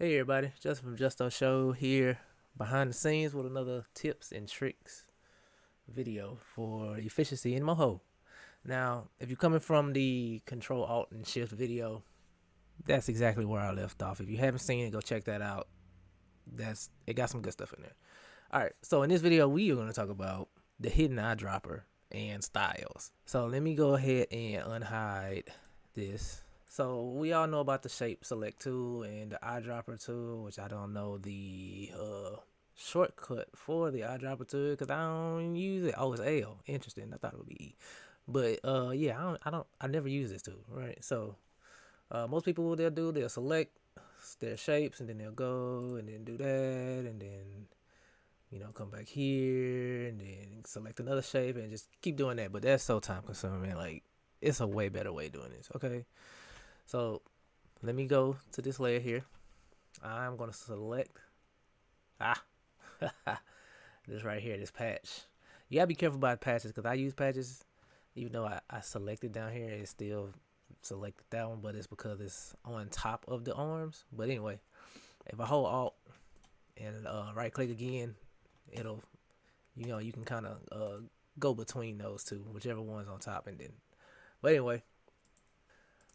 Hey everybody, Justin from Justo Show here, behind the scenes with another tips and tricks video for efficiency in Moho. Now, if you're coming from the Control Alt and Shift video, that's exactly where I left off. If you haven't seen it, go check that out. It got some good stuff in there. All right, so in this video, we are going to talk about the hidden eyedropper and styles. So let me go ahead and unhide this. So we all know about the shape select tool and the eyedropper tool, which I don't know the shortcut for the eyedropper tool because I don't use it. Oh, it's L. Interesting. I thought it would be E, but yeah, I never use this tool, right? So most people what they'll do, they'll select their shapes and then they'll go and then do that and then come back here and then select another shape and just keep doing that. But that's so time consuming, man. Like, it's a way better way of doing this. Okay. So let me go to this layer here. I'm going to select, ah, this right here, this patch. You got to be careful about patches because I use patches. Even though I selected down here, it still selected that one, but it's because it's on top of the arms. But anyway, if I hold Alt and right click again, it'll you can kind of go between those two, whichever one's on top, and then. But anyway,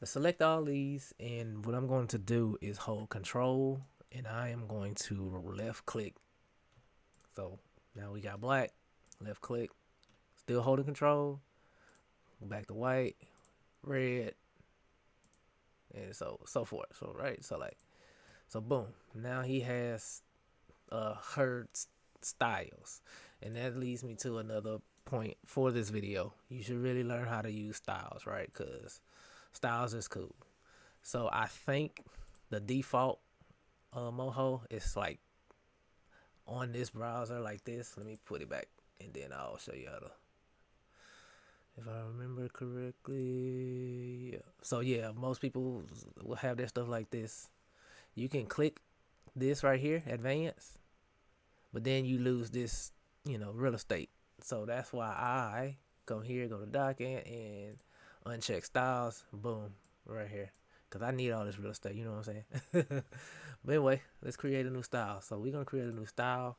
let's select all these, and what I'm going to do is hold Control, and I am going to left click. So now we got black, left click, still holding Control, go back to white, red, and so forth. So right, so boom. Now he has her styles, and that leads me to another point for this video. You should really learn how to use styles, right? Because styles is cool. So I think the default Moho is like on this browser like this. Let me put it back, and then I'll show you how to. If I remember correctly, yeah. So yeah, most people will have their stuff like this. You can click this right here, advance, but then you lose this, real estate. So that's why I come here, go to document, and uncheck styles. Boom, right here. Because I need all this real estate, you know what I'm saying? But anyway, let's create a new style. So we're going to create a new style.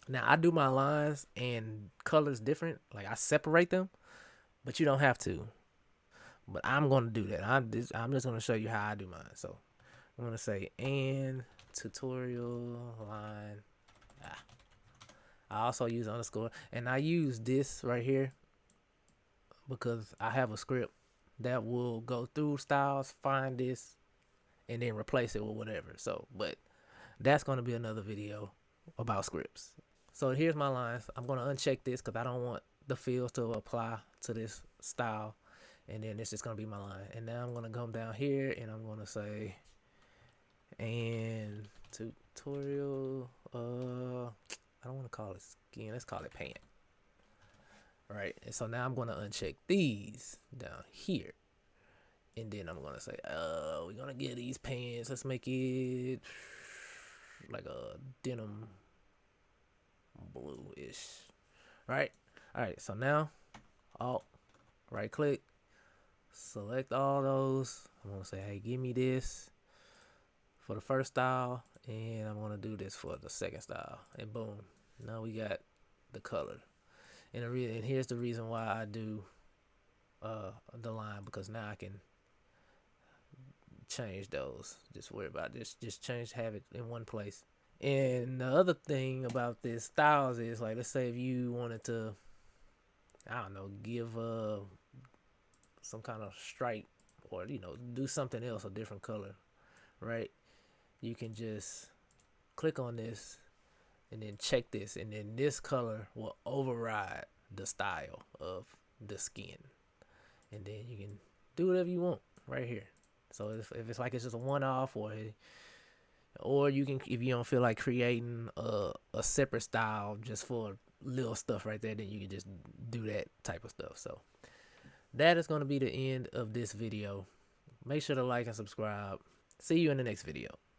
Now, I do my lines and colors different. Like, I separate them, but you don't have to. But I'm going to do that. I'm just going to show you how I do mine. So I'm going to say, and tutorial line. Ah, I also use underscore, and I use this right here because I have a script that will go through styles, find this, and then replace it with whatever. So, but that's going to be another video about scripts. So here's my lines. I'm going to uncheck this because I don't want the fields to apply to this style, and then this is going to be my line. And now I'm going to come down here and I'm going to say, and tutorial, I don't want to call it skin. Let's call it pant. Right. And so now I'm going to uncheck these down here. And then I'm going to say, we're going to get these pants. Let's make it like a denim blue-ish. Right. All right. So now, Alt, right click, select all those. I'm going to say, hey, give me this for the first style. And I'm going to do this for the second style. And boom. Now we got the color. And here's the reason why I do the line, because now I can change those. Just worry about this. Just have it in one place. And the other thing about this styles is, like, let's say if you wanted to, I don't know, give some kind of stripe, or do something else, a different color, right? You can just click on this and then check this, and then this color will override the style of the skin, and then you can do whatever you want right here. So if it's like it's just a one-off, or you can, if you don't feel like creating a separate style just for little stuff right there, then you can just do that type of stuff. So that is going to be the end of this video. Make sure to like and subscribe. See you in the next video.